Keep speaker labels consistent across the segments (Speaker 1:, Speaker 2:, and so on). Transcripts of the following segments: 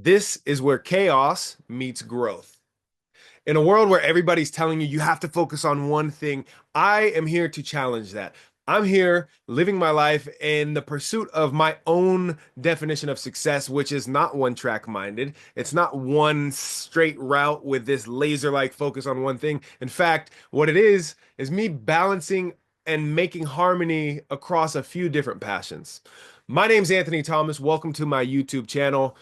Speaker 1: This is where chaos meets growth. In a world where everybody's telling you you have to focus on one thing, I am here to challenge that. I'm here living my life in the pursuit of my own definition of success, which is not one track minded. It's not one straight route with this laser like focus on one thing. In fact, what it is me balancing and making harmony across a few different passions. My name's Anthony Thomas. Welcome to my YouTube channel.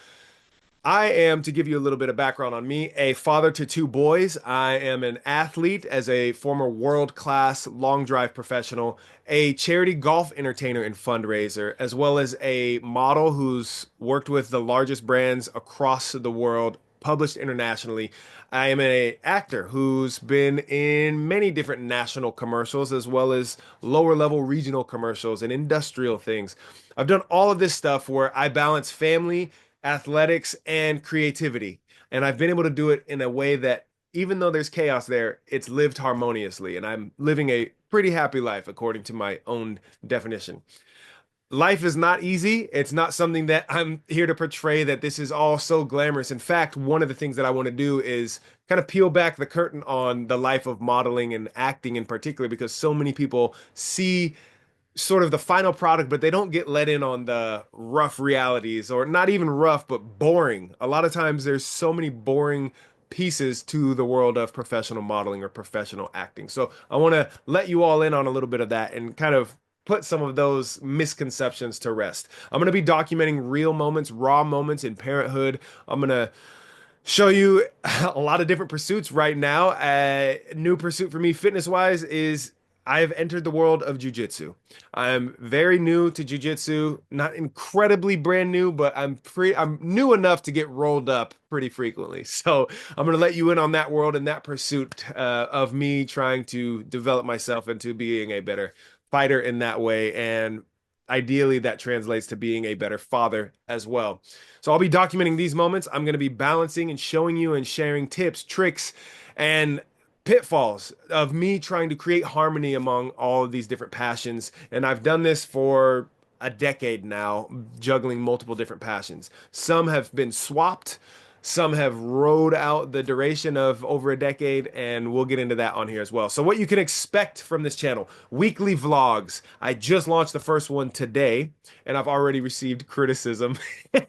Speaker 1: I am, to give you a little bit of background on me, a father to two boys. I am an athlete as a former world-class long drive professional, a charity golf entertainer and fundraiser, as well as a model who's worked with the largest brands across the world, published internationally. I am an actor who's been in many different national commercials, as well as lower level regional commercials and industrial things. I've done all of this stuff where I balance family, athletics, and creativity. And I've been able to do it in a way that even though there's chaos there, it's lived harmoniously. And I'm living a pretty happy life according to my own definition. Life is not easy. It's not something that I'm here to portray that this is all so glamorous. In fact, one of the things that I want to do is kind of peel back the curtain on the life of modeling and acting in particular, because so many people see sort of the final product, but they don't get let in on the rough realities, or not even rough, but boring. A lot of times there's so many boring pieces to the world of professional modeling or professional acting. So I want to let you all in on a little bit of that and kind of put some of those misconceptions to rest. I'm going to be documenting real moments, raw moments in parenthood. I'm going to show you a lot of different pursuits right now. A new pursuit for me, fitness wise, is I have entered the world of jujitsu. I'm very new to jujitsu, not incredibly brand new, but I'm new enough to get rolled up pretty frequently. So I'm going to let you in on that world and that pursuit of me trying to develop myself into being a better fighter in that way. And ideally, that translates to being a better father as well. So I'll be documenting these moments. I'm going to be balancing and showing you and sharing tips, tricks, and pitfalls of me trying to create harmony among all of these different passions. And I've done this for a decade now, juggling multiple different passions. Some have been swapped, some have rode out the duration of over a decade, and we'll get into that on here as well. So, what you can expect from this channel: weekly vlogs. I just launched the first one today, and I've already received criticism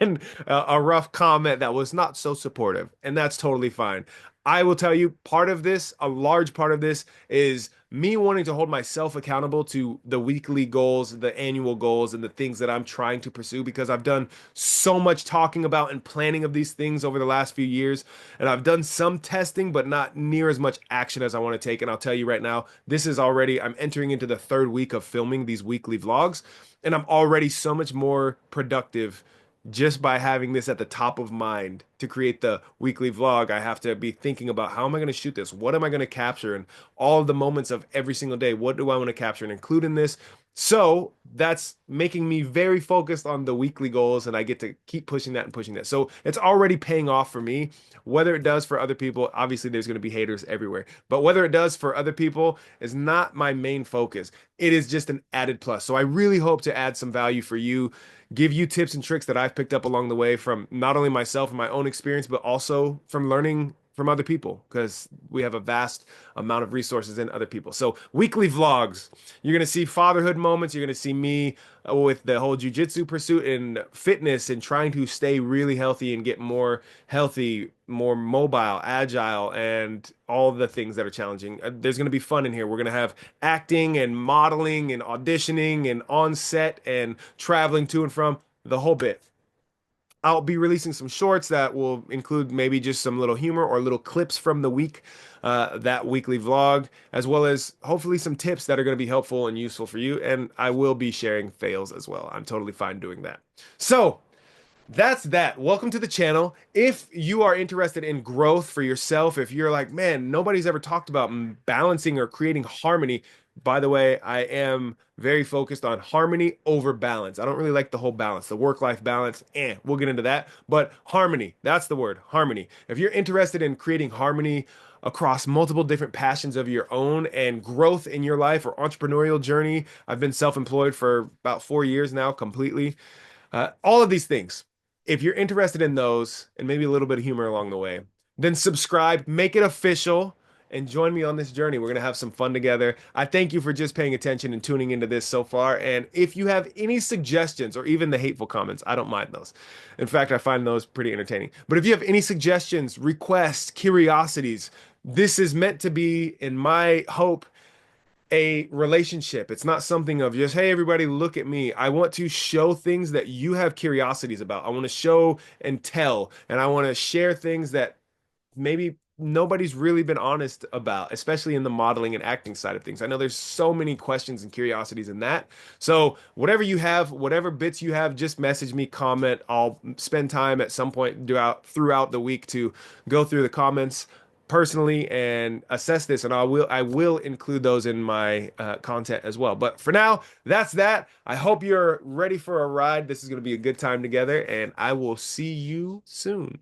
Speaker 1: and a rough comment that was not so supportive, and that's totally fine. I will tell you, part of this, a large part of this, is me wanting to hold myself accountable to the weekly goals, the annual goals, and the things that I'm trying to pursue, because I've done so much talking about and planning of these things over the last few years. And I've done some testing, but not near as much action as I want to take. And I'll tell you right now, I'm entering into the third week of filming these weekly vlogs, and I'm already so much more productive just by having this at the top of mind. To create the weekly vlog, I have to be thinking about, how am I going to shoot this? What am I going to capture? And all of the moments of every single day, what do I want to capture and include in this? So that's making me very focused on the weekly goals, and I get to keep pushing that and pushing that. So it's already paying off for me. Whether it does for other people, obviously there's going to be haters everywhere, but whether it does for other people is not my main focus. It is just an added plus. So I really hope to add some value for you, give you tips and tricks that I've picked up along the way from not only myself and my own experience, but also from learning from other people, because we have a vast amount of resources in other people. So weekly vlogs, you're going to see fatherhood moments. You're going to see me with the whole jujitsu pursuit and fitness and trying to stay really healthy and get more healthy, more mobile, agile, and all the things that are challenging. There's going to be fun in here. We're going to have acting and modeling and auditioning and on set and traveling to and from, the whole bit. I'll be releasing some shorts that will include maybe just some little humor or little clips from the week, that weekly vlog, as well as hopefully some tips that are going to be helpful and useful for you. And I will be sharing fails as well. I'm totally fine doing that. So, that's that. Welcome to the channel. If you are interested in growth for yourself, if you're like, man, nobody's ever talked about balancing or creating harmony. By the way, I am very focused on harmony over balance. I don't really like the whole balance, the work-life balance. We'll get into that. But harmony, that's the word, harmony. If you're interested in creating harmony across multiple different passions of your own and growth in your life or entrepreneurial journey, I've been self-employed for about 4 years now, completely. All of these things. If you're interested in those and maybe a little bit of humor along the way, then subscribe, make it official, and join me on this journey. We're going to have some fun together. I thank you for just paying attention and tuning into this so far. And if you have any suggestions or even the hateful comments, I don't mind those. In fact, I find those pretty entertaining. But if you have any suggestions, requests, curiosities, this is meant to be, in my hope, a relationship. It's not something of just, hey, everybody, look at me. I want to show things that you have curiosities about. I want to show and tell, and I want to share things that maybe nobody's really been honest about, especially in the modeling and acting side of things. I know there's so many questions and curiosities in that. So whatever you have, whatever bits you have, just message me, comment. I'll spend time at some point throughout the week to go through the comments personally and assess this, and I will include those in my content as well. But for now, that's that. I hope you're ready for a ride. This is going to be a good time together, and I will see you soon.